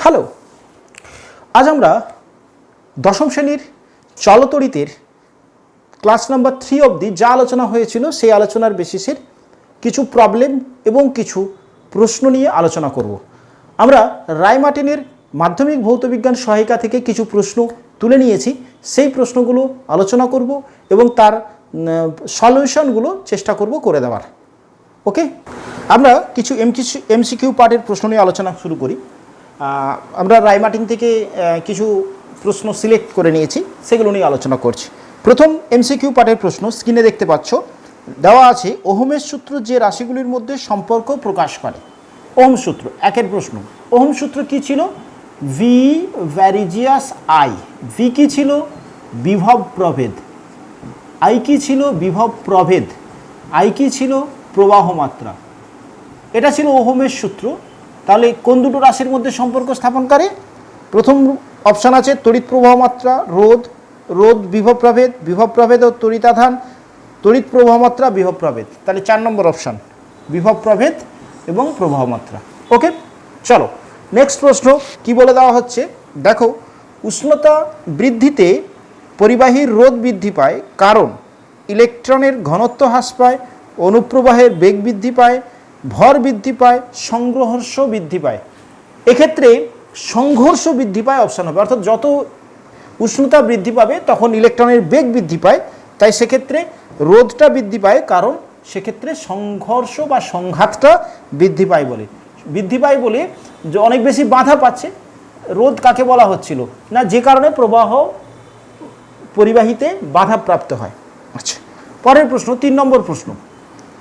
Hello, আজ আমরা দশম শ্রেণীর চলতড়িতের ক্লাস নাম্বার 3 অবধি যা আলোচনা হয়েছিল সেই আলোচনার বেসিসের কিছু প্রবলেম এবং কিছু প্রশ্ন নিয়ে আলোচনা করব। আমরা রায়মার্টিনের মাধ্যমিক ভৌতবিজ্ঞান সহায়িকা থেকে কিছু প্রশ্ন তুলে নিয়েছি, সেই প্রশ্নগুলো আলোচনা করব এবং তার সলিউশনগুলো চেষ্টা করব করে দেওয়ার। ওকে, আমরা কিছু এমসিকিউ পার্টের প্রশ্ন নিয়ে আলোচনা শুরু করি। আমরা রায়মার্টিন থেকে কিছু প্রশ্ন সিলেক্ট করে নিয়েছি, সেগুলো নিয়ে আলোচনা করছি। প্রথম এমসিকিউ পার্টের প্রশ্ন স্ক্রিনে দেখতে পাচ্ছ, দেওয়া আছে ওহমের সূত্র যে রাশিগুলির মধ্যে সম্পর্ক প্রকাশ করে। ওহম সূত্র একের প্রশ্ন। ওহম সূত্র কি ছিল? V varies as I. ভি কি ছিল? বিভব প্রভেদ। আই কি ছিল? বিভব প্রভেদ। আই কি ছিল? প্রবাহ মাত্রা। এটা ছিল ওহমের সূত্র। তাহলে কোন দুটো রাশির মধ্যে সম্পর্ক স্থাপন করে? প্রথম অপশান আছে তড়িৎ প্রবাহ মাত্রা, রোধ, রোধ বিভব প্রভেদ, বিভব প্রভেদ ও তড়িতাধান, তড়িৎ প্রবাহ মাত্রা, বিভব প্রভেদ। তাহলে 4 নম্বর অপশান বিভব প্রভেদ এবং প্রবাহ মাত্রা। ওকে, চলো নেক্সট প্রশ্ন কি বলে দেওয়া হচ্ছে দেখো। উষ্ণতা বৃদ্ধিতে পরিবাহীর রোধ বৃদ্ধি পায় কারণ ইলেকট্রনের ঘনত্ব হ্রাস পায়, অনুপ্রবাহের বেগ বৃদ্ধি পায়, ভর বৃদ্ধি পায়, সংঘর্ষ বৃদ্ধি পায়। এক্ষেত্রে সংঘর্ষ বৃদ্ধি পায় অপশান হবে, অর্থাৎ যত উষ্ণতা বৃদ্ধি পাবে তখন ইলেকট্রনের বেগ বৃদ্ধি পায়, তাই সেক্ষেত্রে রোধটা বৃদ্ধি পায় কারণ সেক্ষেত্রে সংঘর্ষ বা সংঘাতটা বৃদ্ধি পায় বলে যে অনেক বেশি বাধা পাচ্ছে। রোধ কাকে বলা হচ্ছিল না? যে কারণে প্রবাহ পরিবাহীতে বাধাপ্রাপ্ত হয়। আচ্ছা, পরের প্রশ্ন 3 নম্বর প্রশ্ন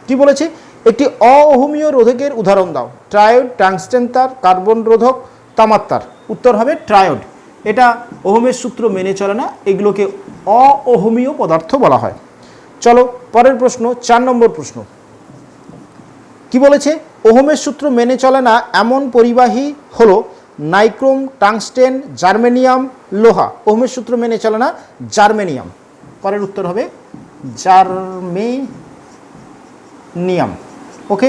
কি বলেছে? একটি অওহমীয় রোধকের উদাহরণ দাও। ট্রায়োড, টাংস্টেন তার, কার্বন রোধক, তামার তার। উত্তর হবে ট্রায়োড। এটা ওহমের সূত্র মেনে চলে না, এগুলোকে অওহমীয় পদার্থ বলা হয়। চলো পরের প্রশ্ন 4 নম্বর প্রশ্ন কি বলেছে? ওহমের সূত্র মেনে চলে না এমন পরিবাহী হলো নাইক্রোম, টাংস্টেন, জার্মেনিয়াম, লোহা। ওহমের সূত্র মেনে চলে না জার্মেনিয়াম। পরের উত্তর হবে জার্মেনিয়াম। ওকে,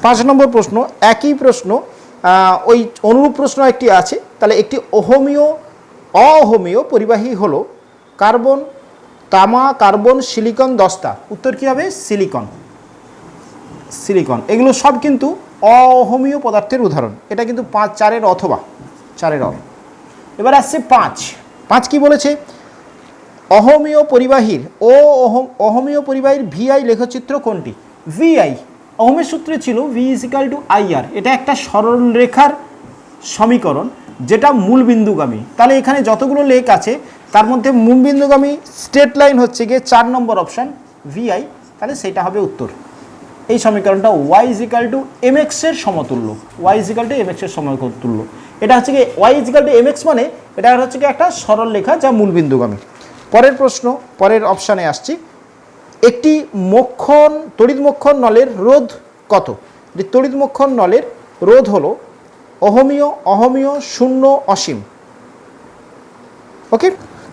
5 নম্বর প্রশ্ন একই প্রশ্ন, ওই অনুরূপ প্রশ্ন একটি আছে। তাহলে একটি অওহমীয় পরিবাহী হলো কার্বন, তামা, কার্বন, সিলিকন, দস্তা। উত্তর কি হবে? সিলিকন। এগুলো সব কিন্তু অওহমীয় পদার্থের উদাহরণ। এটা কিন্তু 4-এর অথবা 4-এর অ। এবার আসছে 5 কি বলেছে? অহমীয় পরিবাহীর অহমীয় পরিবাহীর ভিআই লেখচিত্র কোনটি? ভিআই ওহমের সূত্রে ছিল ভি ইজিক্যাল টু আইআর। এটা একটা সরলরেখার সমীকরণ যেটা মূলবিন্দুগামী। তাহলে এখানে যতগুলো লেখ আছে তার মধ্যে মূলবিন্দুগামী স্ট্রেট লাইন হচ্ছে গিয়ে 4 নম্বর অপশান ভিআই। তাহলে সেটা হবে উত্তর। এই সমীকরণটা ওয়াই ইজিক্যাল টু এমএক্স এর সমতুল্য। ওয়াই ইজিক্যাল টু এমএক্স এর সমতুল্য। এটা হচ্ছে কি ওয়াই ইজিক্যাল টু এমএক্স মানে এটা হচ্ছে কি একটা সরল রেখা যা মূলবিন্দুগামী। পরের প্রশ্ন, পরের অপশানে আসছি। একটি তড়িৎ মোক্ষণ নলের রোধ কত? তড়িৎ মোক্ষণ নলের রোধ হলো অহমীয়, শূন্য, অসীম। ওকে,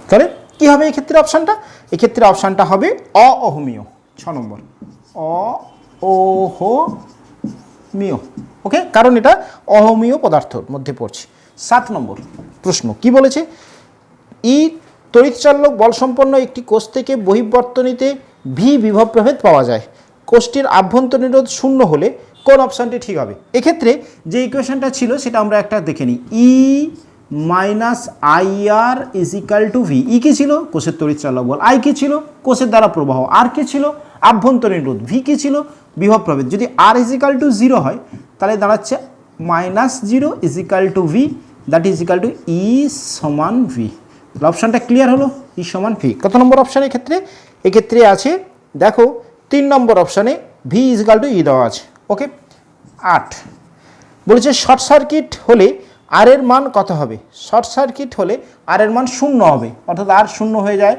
তাহলে কি হবে এক্ষেত্রে অপশানটা? এক্ষেত্রে অপশানটা হবে অহমীয়। 6 নম্বর অহমীয়। ওকে, কারণ এটা অহমীয় পদার্থর মধ্যে পড়ছে। 7 নম্বর প্রশ্ন কি বলেছে? তড়িৎচালক বলসম্পন্ন একটি কোষ থেকে বহির্বর্তনীতে ভি বিভব প্রভেদ পাওয়া যায়। কোষটির আভ্যন্তরীণ রোধ 0 হলে কোন অপশানটি ঠিক হবে? এক্ষেত্রে যে ইকুয়েশনটা ছিল সেটা আমরা একটা দেখে নিই। E minus IR is equal to V. E কি ছিল? কোষের তড়িৎচালক বল। আই কি ছিল? কোষের দ্বারা প্রবাহ। আর কি ছিল? আভ্যন্তরীণ রোধ। ভি কি ছিল? বিভব প্রভেদ। যদি আর ইজিক্যাল টু 0 হয় তাহলে দাঁড়াচ্ছে -0 is equal to V, that is equal to E সমান ভি। অপশানটা ক্লিয়ার হলো, ই সমান ভি। কত নম্বর অপশানের ক্ষেত্রে? এক্ষেত্রে আছে দেখো 3 নম্বর অপশানে ভি ইজিক্যাল টু ই দেওয়া আছে। ওকে, 8 বলেছে শর্ট সার্কিট হলে আর এর মান কত হবে? শর্ট সার্কিট হলে আর এর মান 0 হবে, অর্থাৎ আর 0 হয়ে যায়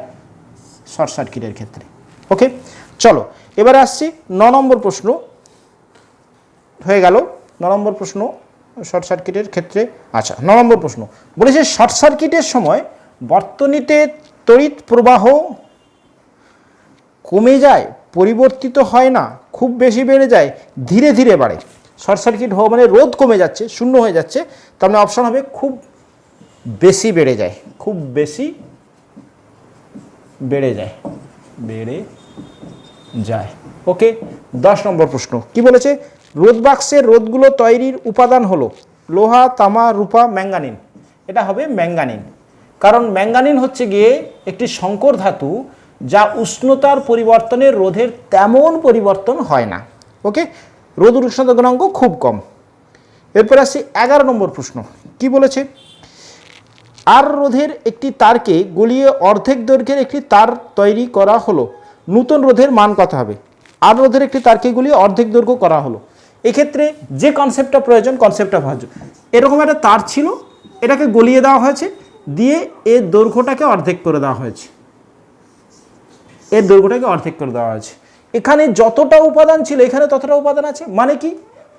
শর্ট সার্কিটের ক্ষেত্রে। ওকে, চলো এবারে আসছি 9 নম্বর প্রশ্ন হয়ে গেল। 9 নম্বর প্রশ্ন শর্ট সার্কিটের ক্ষেত্রে। আচ্ছা, 9 নম্বর প্রশ্ন বলেছে শর্ট সার্কিটের সময় বর্তনীতে তড়িৎ প্রবাহ কমে যায়, পরিবর্তিত হয় না, খুব বেশি বেড়ে যায়, ধীরে ধীরে বাড়ে। শর্ট সার্কিট হওয়া মানে রোধ কমে যাচ্ছে, শূন্য হয়ে যাচ্ছে, তার মানে অপশন হবে খুব বেশি বেড়ে যায়, খুব বেশি বেড়ে যায়, বেড়ে যায়। ওকে, 10 নম্বর প্রশ্ন কি বলেছে? রোধ বাক্সের রোধগুলো তৈরির উপাদান হলো লোহা, তামা, রূপা, ম্যাঙ্গানিন। এটা হবে ম্যাঙ্গানিন, কারণ ম্যাঙ্গানিন হচ্ছে গিয়ে একটি সংকর ধাতু যা উষ্ণতার পরিবর্তনের রোধের তেমন পরিবর্তন হয় না। ওকে, রোধ উষ্ণতা গুণাঙ্ক খুব কম। এরপর আসছি 11 নম্বর প্রশ্ন কি বলেছে? আর রোধের একটি তারকে গলিয়ে অর্ধেক দৈর্ঘ্যের একটি তার তৈরি করা হলো, নূতন রোধের মান কত হবে? আর রোধের একটি তারকে গলিয়ে অর্ধেক দৈর্ঘ্য করা হলো। এক্ষেত্রে যে কনসেপ্টটা প্রয়োজন, কনসেপ্টটা ভাজ্য। এরকম একটা তার ছিল, এটাকে গলিয়ে দেওয়া হয়েছে, দিয়ে এর দৈর্ঘ্যটাকে অর্ধেক করে দেওয়া হয়েছে, এর দৈর্ঘ্যটাকে অর্ধেক করে দেওয়া হয়েছে। এখানে যতটা উপাদান ছিল এখানে ততটা উপাদান আছে, মানে কি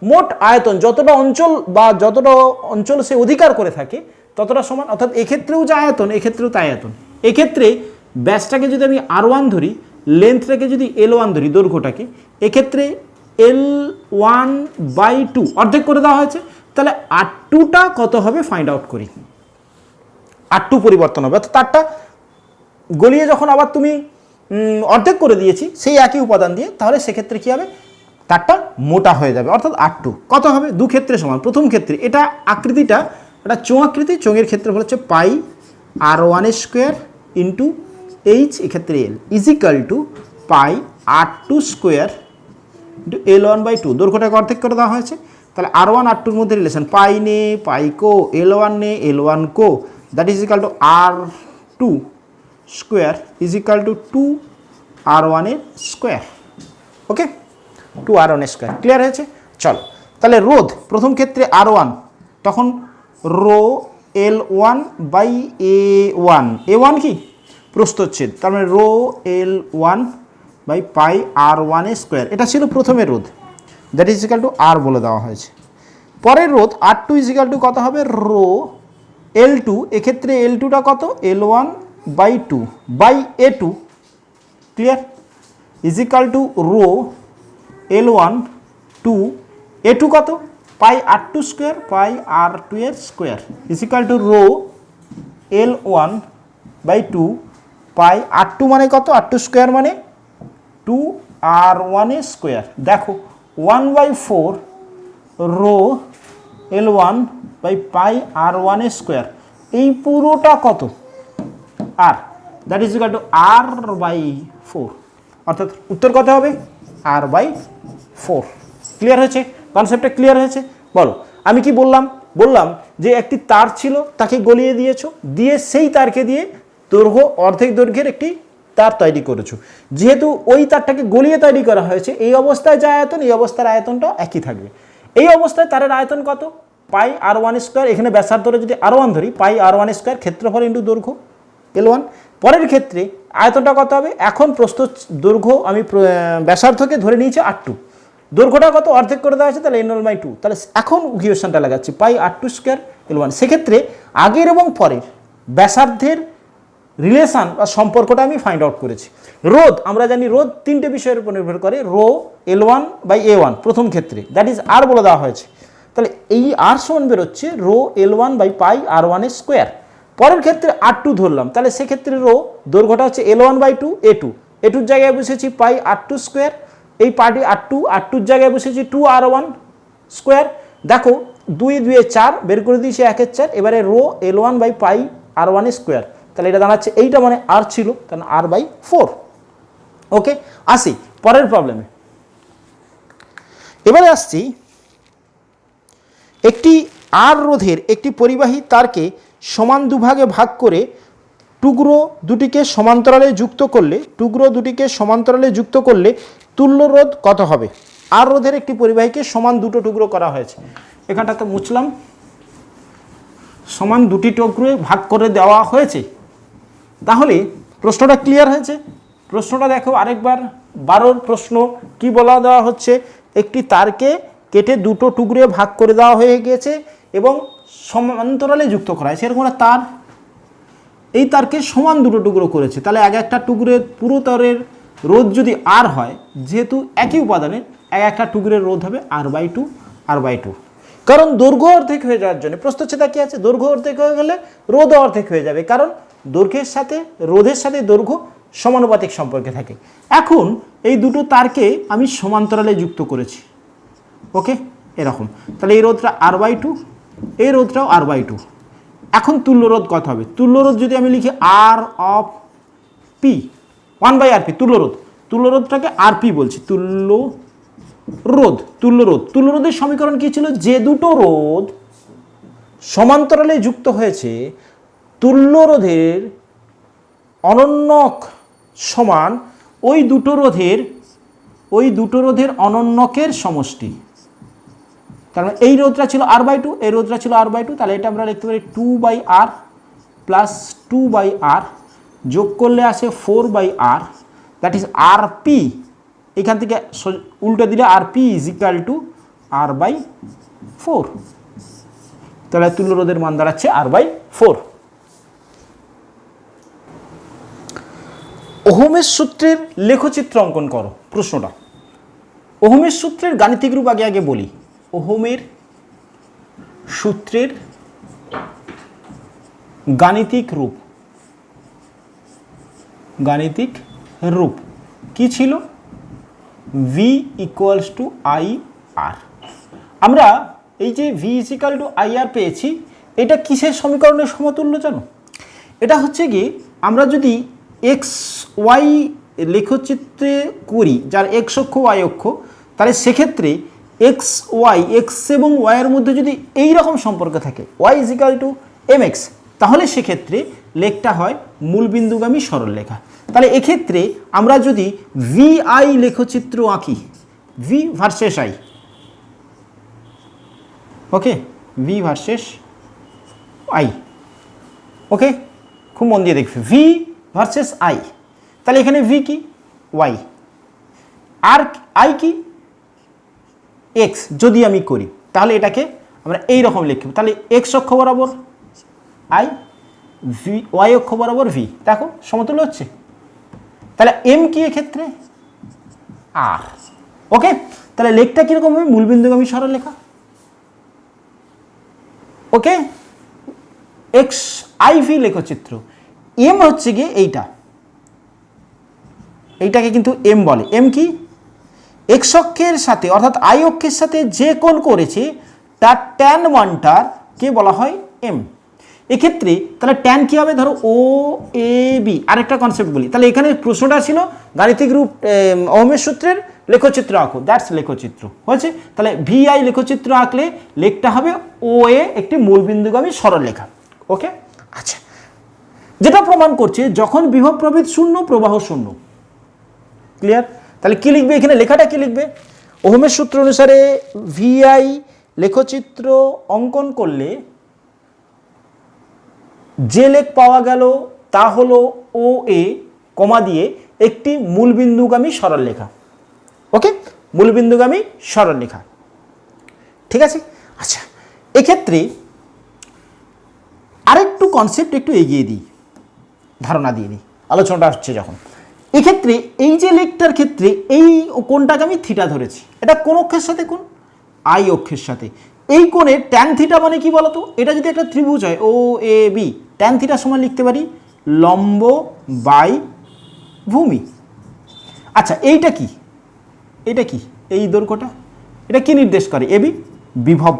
মোট আয়তন যতটা অঞ্চল বা যতটা অঞ্চল সে অধিকার করে থাকে ততটা সমান, অর্থাৎ এক্ষেত্রেও যা আয়তন এক্ষেত্রেও তাই আয়তন। এক্ষেত্রে ব্যাসটাকে যদি আমি R1 ধরি, লেন্থটাকে যদি L1 ধরি, দৈর্ঘ্যটাকে, এক্ষেত্রে L1/2 অর্ধেক করে দেওয়া হয়েছে, তাহলে R2টা কত হবে ফাইন্ড আউট করি। R2 পরিবর্তন হবে, অর্থাৎ তারটা গলিয়ে যখন আবার তুমি অর্ধেক করে দিয়েছি সেই একই উপাদান দিয়ে, তাহলে সেক্ষেত্রে কী হবে? তারটা মোটা হয়ে যাবে, অর্থাৎ R2 কত হবে? দু ক্ষেত্রে সমান। প্রথম ক্ষেত্রে এটা আকৃতিটা একটা চোঙ আকৃতি, চোঙের ক্ষেত্রে হচ্ছে পাই R1² ইন্টু এইচ, এক্ষেত্রে এল ইজিক্যাল টু পাই R2² ইন্টু L1/2, দৈর্ঘ্যটাকে অর্ধেক করে দেওয়া হয়েছে। তাহলে R1 R2-র মধ্যে রিলেশন পাই নে পাই কো, L1 নে L1 co, that is equal two R2² is equal two 2R1² okay, 2R1²। Clear হয়েছে? চলো তাহলে রোধ প্রথম ক্ষেত্রে R1, তখন রো L1/A1, A1 কি প্রস্থচ্ছেদ, তার মানে রো L1/পাই R1², এটা ছিল প্রথমের রোধ, that is equal two R বলে দেওয়া হয়েছে। পরের রোধ R2 ইজ ইকাল টু কত হবে? রো L2, এক্ষেত্রে L2টা কত? L1/2/A2, clear, is equal to rho L1/2, A2 কত? Pi R2² pi R2² is equal to rho L1/2 pi R2 মানে কত? R2² মানে 2R1²। দেখো 1/4 রো L1/পাই R1², এই পুরোটা কত? আর that is equal to R/4, অর্থাৎ উত্তর কত হবে? R/4। ক্লিয়ার হয়েছে? কনসেপ্টটা ক্লিয়ার হয়েছে? বলো আমি কি বললাম? বললাম যে একটি তার ছিল, তাকে গলিয়ে দিয়েছো, দিয়ে সেই তারকে দিয়ে দৈর্ঘ্য অর্ধেক দৈর্ঘ্যের একটি তার তৈরি করেছো। যেহেতু ওই তারটাকে গলিয়ে তৈরি করা হয়েছে, এই অবস্থায় যা আয়তন এই অবস্থার আয়তনটা একই থাকবে। এই অবস্থায় তারের আয়তন কত? পাই R1², এখানে ব্যাসার্ধটা যদি R1 ধরি, পাই R1², ক্ষেত্রফল ইন্টু দৈর্ঘ্য L1। পরের ক্ষেত্রে আয়তনটা কত হবে? এখন প্রস্থ দৈর্ঘ্য আমি ব্যাসার্ধকে ধরে নিয়েছি R2, দৈর্ঘ্যটা কত? অর্ধেক করে দেওয়া আছে, তাহলে L1/2। তাহলে এখন ইকুয়েশনটা লাগাচ্ছি পাই R2² L1। সেক্ষেত্রে আগের এবং পরের ব্যাসার্ধের রিলেশন বা সম্পর্কটা আমি ফাইন্ড আউট করেছি। রোধ আমরা জানি, রোধ তিনটে বিষয়ের উপর নির্ভর করে, রো L1/A1 প্রথম ক্ষেত্রে, দ্যাট ইজ R বলে দেওয়া হয়েছে। তাহলে এই R সমান বেরোচ্ছে রো L1/পাই R1²। পরের ক্ষেত্রে R2 ধরলাম, তাহলে সেক্ষেত্রে রো দৈর্ঘ্যটা হচ্ছে L1/2 A2 জায়গায় বসেছি পাই R2², এই পার্টি R2-র জায়গায় বসেছি 2R1²। দেখো 2 2 4 বের করে দিয়েছি 1/4, এবারে রো L1/পাই R1², তাহলে এটা দাঁড়াচ্ছে, এইটা মানে R ছিল, তাহলে R/4। ওকে, আসি পরের প্রবলেমে। এবারে আসছি, একটি R রোধের একটি পরিবাহী তারকে সমান দুভাগে ভাগ করে টুকরো দুটিকে সমান্তরালে যুক্ত করলে তুল্য রোধ কত হবে? আর রোধের একটি পরিবাহীকে সমান দুটো টুকরো করা হয়েছে, এখানটাতে মুছলাম, সমান দুটি টুকরোয় ভাগ করে দেওয়া হয়েছে। তাহলে প্রশ্নটা ক্লিয়ার হয়েছে? প্রশ্নটা দেখো আরেকবার, 12 প্রশ্ন কি বলা দেওয়া হচ্ছে? একটি তারকে কেটে দুটো টুকরো ভাগ করে দেওয়া হয়ে গিয়েছে এবং সমান্তরালে যুক্ত করা হয়েছে। এরকম একটা তার, এই তারকে সমান দুটো টুকরো করেছে, তাহলে একটা টুকরের পুরো তারের রোধ যদি R হয়, যেহেতু একই উপাদানের, একটা টুকরের রোধ হবে R/2, r/2, কারণ দৈর্ঘ্য অর্ধেক হয়ে যাওয়ার জন্য প্রস্থচ্ছেদা কি আছে, দৈর্ঘ্য অর্ধেক হয়ে গেলে রোধ অর্ধেক হয়ে যাবে, কারণ দৈর্ঘ্যের সাথে রোধের সাথে দৈর্ঘ্য সমানুপাতিক সম্পর্কে থাকে। এখন এই দুটো তারকে আমি সমান্তরালে যুক্ত করেছি, ওকে, এরকম। তাহলে এই রোধটা r/2, এই রোধটাও r/2। এখন তুল্য রোধ কত হবে? তুল্য রোধ যদি আমি লিখি r অফ p, 1/rp, তুল্য রোধ, তুল্য রোধটাকে rp বলছি, তুল্য রোধ, তুল্য রোধ। তুল্য রোধের সমীকরণ কি ছিল? যে দুটো রোধ সমান্তরালে যুক্ত হয়েছে তুল্য রোধের অনন্যক সমান ওই দুটো রোধের অনন্যকের সমষ্টি। তার মানে এই রোধটা ছিল r/2, এই রোধটা ছিল r/2, তাহলে এটা আমরা লিখতে পারি 2/r প্লাস 2/r, যোগ করলে আসে 4/r, দ্যাট ইজ rp। এখান থেকে উল্টো দিলে rp is equal two r/4, তাহলে তুল্য রোধের মান দাঁড়াচ্ছে r/4। ওহমের সূত্রের লেখচিত্র অঙ্কন করো, প্রশ্নটা। ওহমের সূত্রের গাণিতিক রূপ আগে বলি। ওহমের সূত্রের গাণিতিক রূপ কি ছিল? v equals to IR। আমরা এই যে v ইকুয়াল টু IR পেয়েছি, এটা কিসের সমীকরণের সমতুল্য জানো? এটা হচ্ছে কি, আমরা যদি এক্স ওয়াই লেখচিত্রে করি, যার এক্স অক্ষ ওয়াই অক্ষ, তাহলে সেক্ষেত্রে এক্স এবং ওয়াইয়ের মধ্যে যদি এই রকম সম্পর্ক থাকে, Y is equal to mx, তাহলে সেক্ষেত্রে লেখটা হয় মূলবিন্দুগামী সরলরেখা। তাহলে এক্ষেত্রে আমরা যদি VI লেখচিত্র আঁকি, V versus I, okay, V versus I, ওকে, খুব মন দিয়ে দেখবে, V ভার্সেস I, তাহলে এখানে V কি? Y, আর I কি? X। যদি আমি করি তাহলে এটাকে আমরা এই রকম লিখব, তাহলে X অক্ষ বরাবর I, Y অক্ষ বরাবর V, দেখো সমতুল্য হচ্ছে। তাহলে M কি এক্ষেত্রে? R, ওকে। তাহলে লেখটা কিরকম হবে? মূলবিন্দুগামী সরলরেখা, ওকে। XIV লেখচিত্র, M হচ্ছে গিয়ে এইটাকে কিন্তু M বলে। M কি? x অক্ষের সাথে অর্থাৎ I অক্ষের সাথে যে কোণ করেছে তার ট্যান মানটার কে বলা হয় M। এক্ষেত্রে তাহলে ট্যান কি হবে? ধরো OAB, আরেকটা কনসেপ্ট বলি। তাহলে এখানে প্রশ্নটা ছিল গাণিতিক রূপ ওহমের সূত্রের লেখচিত্র আঁকো, দ্যাটস লেখচিত্র হয়েছে। তাহলে VI লেখচিত্র আঁকলে লেখটা হবে OA, একটি মূলবিন্দুগামী সরলরেখা, ওকে। আচ্ছা, যেটা প্রমাণ করছে যখন বিভব প্রভেদ শূন্য, প্রবাহ শূন্য, ক্লিয়ার? তাহলে কি লিখবে এখানে? লেখাটা কি লিখবে? ওহমের সূত্র অনুসারে VI লেখচিত্র অঙ্কন করলে যে লেখ পাওয়া গেল তা হলো OA কমা দিয়ে একটি মূলবিন্দুগামী সরলরেখা, ওকে, মূলবিন্দুগামী সরলরেখা, ঠিক আছে। আচ্ছা, এক্ষেত্রে আরেকটু কনসেপ্ট একটু এগিয়ে দিই, ধারণা দিয়ে দিই, আলোচনাটা হচ্ছে যখন। এক্ষেত্রে এই যে লেখটার ক্ষেত্রে এই কোণটাকে আমি থিটা ধরেছি, এটা কোন অক্ষের সাথে? কোণ I অক্ষের সাথে। এই কোণের ট্যান থিটা মানে কি বলতো? এটা যদি একটা ত্রিভুজ হয় OAB, ট্যান থিটা সমান লিখতে পারি লম্ব বাই ভূমি। আচ্ছা, এইটা কি? এটা কি? এই দৈর্ঘ্যটা এটা কি নির্দেশ করে? AB, বিভব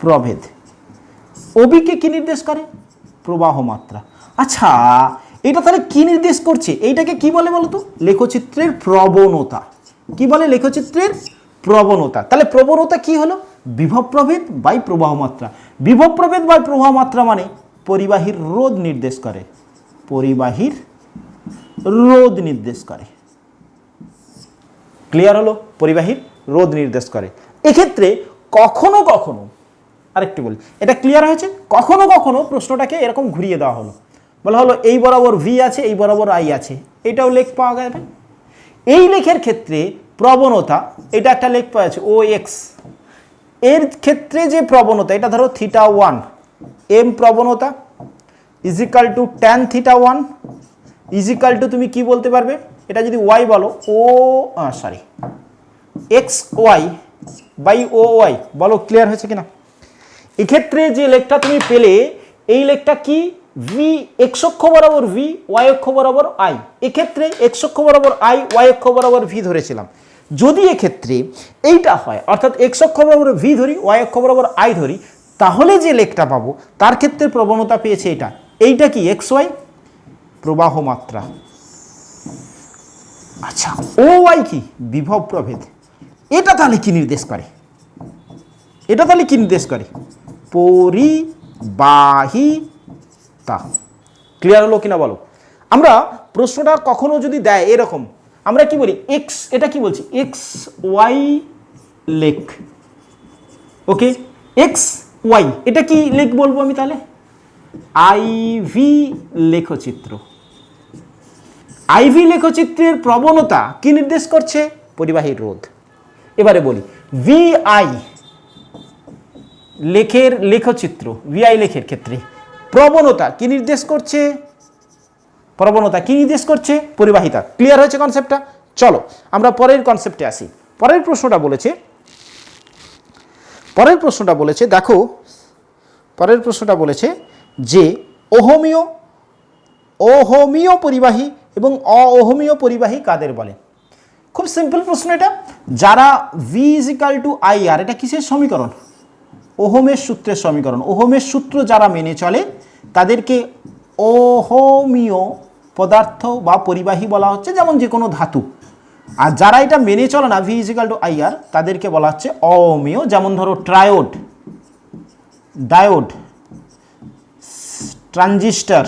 প্রভেদ। OB কে কি নির্দেশ করে? প্রবাহ মাত্রা। আচ্ছা, এটা তাহলে কি নির্দেশ করছে? এইটাকে কি বলে বলতো? লেখচিত্রের প্রবণতা। কি বলে? লেখচিত্রের প্রবণতা। তাহলে প্রবণতা কি হলো? বিভব প্রভেদ বাই প্রবাহ মাত্রা। বিভব প্রভেদ বাই প্রবাহ মাত্রা মানে পরিবাহীর রোধ নির্দেশ করে, ক্লিয়ার হলো? পরিবাহীর রোধ নির্দেশ করে। এক্ষেত্রে কখনো কখনো, আরেকটু বলি, এটা ক্লিয়ার হয়েছে? কখনো কখনো প্রশ্নটাকে এরকম ঘুরিয়ে দেওয়া হলো, বলা হলো এই বরাবর V আছে, এই বরাবর I আছে, এটাও লেখ পাওয়া যাবে। এই লেখের ক্ষেত্রে প্রবণতা, এটা একটা লেখ পাওয়া যাচ্ছে OX, এর ক্ষেত্রে যে প্রবণতা, এটা ধরো θ1, M প্রবণতা is equal to tan θ1 is equal to, তুমি কি বলতে পারবে? এটা যদি Y বলো X Y by O Y. বলো ক্লিয়ার হয়েছে কিনা? এক্ষেত্রে যে লেখটা তুমি পেলে এই লেখটা কি? ভি এক্স অক্ষ বরাবর ভি, ওয়াই অক্ষ বরাবর আই। এক্ষেত্রে এক্স অক্ষ বরাবর আই, ওয়াই অক্ষ বরাবর ভি ধরেছিলাম। যদি এক্ষেত্রে এইটা হয়, অর্থাৎ এক্স অক্ষ বরাবর ভি ধরি, ওয়াই অক্ষ বরাবর আই ধরি, তাহলে যে লেখটা পাবো তার ক্ষেত্রে প্রবণতা পেয়েছে এটা। এইটা কি? এক্স ওয়াই প্রবাহ মাত্রা। আচ্ছা, ও ওয়াই কি? বিভব প্রভেদ। এটা তাহলে কি নির্দেশ করে? এটা তাহলে কি নির্দেশ করে? পরিবাহিতা। ক্লিয়ার হলো কিনা বলো? আমরা প্রশ্নটা কখনো যদি দেয় এরকম, আমরা কি বলি? এক্স, এটা কি বলছি? এক্স ওয়াই লেখ। ওকে, এক্স ওয়াই, এটা কি লেখ বলবো আমি তাহলে? আইভি লেখচিত্র। আইভি লেখচিত্রের প্রবণতা কি নির্দেশ করছে? পরিবাহীর রোধ। এবারে বলি ভিআই লেখের লেখচিত্র, ভিআই লেখের ক্ষেত্রে প্রবণতা কি নির্দেশ করছে? প্রবণতা কি নির্দেশ করছে? পরিবাহিতা। ক্লিয়ার হয়েছে কনসেপ্টটা? চলো আমরা পরের কনসেপ্টে আসি। পরের প্রশ্নটা বলেছে দেখো, পরের প্রশ্নটা বলেছে যে অহমীয় পরিবাহী এবং অহমীয় পরিবাহী কাদের বলে? খুব সিম্পল প্রশ্ন এটা। যারা ভি ইজিক্যাল টু আই আর, এটা কিসের সমীকরণ? ওহমের সূত্রের সমীকরণ। ওহমের সূত্র যারা মেনে চলে তাদেরকে অহমীয় পদার্থ বা পরিবাহী বলা হচ্ছে, যেমন যে কোনো ধাতু। আর যারা এটা মেনে চলে না, ভি ইজিক্যাল টু আই আর, তাদেরকে বলা হচ্ছে অহমীয়। যেমন ধরো ট্রায়োড, ডায়োড, ট্রানজিস্টর,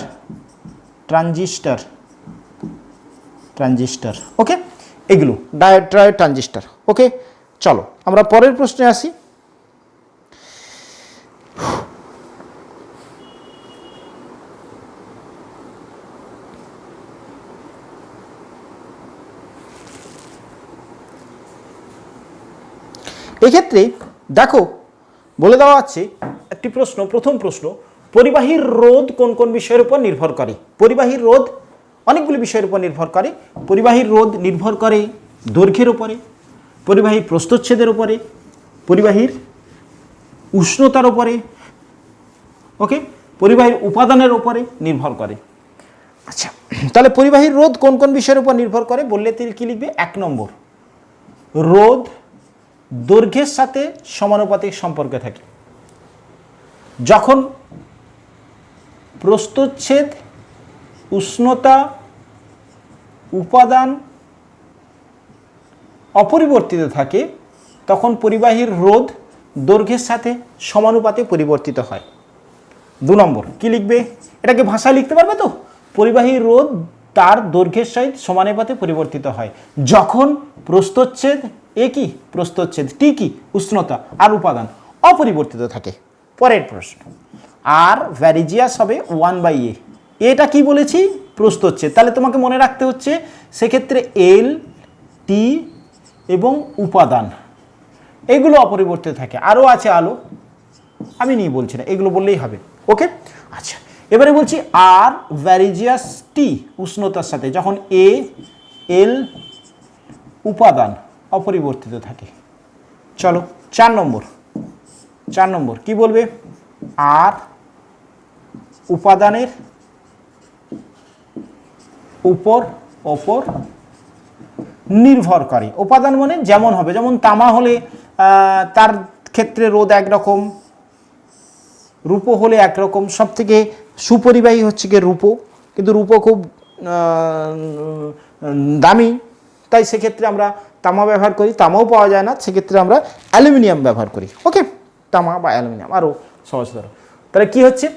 ওকে, এগুলো ডায়োড, ট্রায়োড, ট্রানজিস্টর। ওকে, চলো আমরা পরের প্রশ্নে আসি। এক্ষেত্রে দেখো বলে দেওয়া আছে একটি প্রশ্ন, প্রথম প্রশ্ন, পরিবাহীর রোধ কোন কোন বিষয়ের উপর নির্ভর করে? পরিবাহীর রোধ অনেকগুলি বিষয়ের উপর নির্ভর করে। পরিবাহীর রোধ নির্ভর করে দৈর্ঘ্যের উপরে, পরিবাহীর প্রস্থচ্ছেদের উপরে, পরিবাহীর উষ্ণতার উপরে, ওকে, পরিবাহীর উপাদানের উপরে নির্ভর করে। আচ্ছা, তাহলে পরিবাহীর রোধ কোন কোন বিষয়ের উপর নির্ভর করে বললে কি লিখবে? 1 নম্বর, রোধ দৈর্ঘ্যের সাথে সমানুপাতিক সম্পর্কে থাকে। যখন প্রস্থচ্ছেদ, উষ্ণতা, উপাদান অপরিবর্তিত থাকে তখন পরিবাহীর রোধ দৈর্ঘ্যের সাথে সমানুপাতে পরিবর্তিত হয়। 2 নম্বর কি লিখবে? এটাকে ভাষায় লিখতে পারবে তো? পরিবাহীর রোধ তার দৈর্ঘ্যের সহিত সমানুপাতে পরিবর্তিত হয় যখন প্রস্থচ্ছেদ, এ কি? প্রস্থচ্ছেদ, টি কি? উষ্ণতা, আর উপাদান অপরিবর্তিত থাকে। পরের প্রশ্ন, আর ভ্যারিজিয়াস হবে 1/a। এটা কি বলেছি? প্রস্থচ্ছেদ। তাহলে তোমাকে মনে রাখতে হচ্ছে সেক্ষেত্রে এল, টি এবং উপাদান এগুলো অপরিবর্তিত থাকে। আরও আছে আলো, আমি নিয়ে বলছি না, এগুলো বললেই হবে। ওকে, আচ্ছা এবারে বলছি আর ভ্যারিজিয়াস টি উষ্ণতার সাথে যখন এ, এল, উপাদান অপরিবর্তিত থাকে। চলো 4 নম্বর কি বলবে? আর উপাদানের উপর নির্ভর করে। উপাদান মানে যেমন হবে, যেমন তামা হলে তার ক্ষেত্রে রোধ একরকম, রূপো হলে একরকম। সব থেকে সুপরিবাহী হচ্ছে গিয়ে রূপো, কিন্তু রূপো খুব দামি, তাই সেক্ষেত্রে আমরা তামা ব্যবহার করি। তামাও পাওয়া যায় না, সেক্ষেত্রে আমরা অ্যালুমিনিয়াম ব্যবহার করি। ওকে, তামা বা অ্যালুমিনিয়াম আরও সহজ ধরো। তাহলে কি হচ্ছে?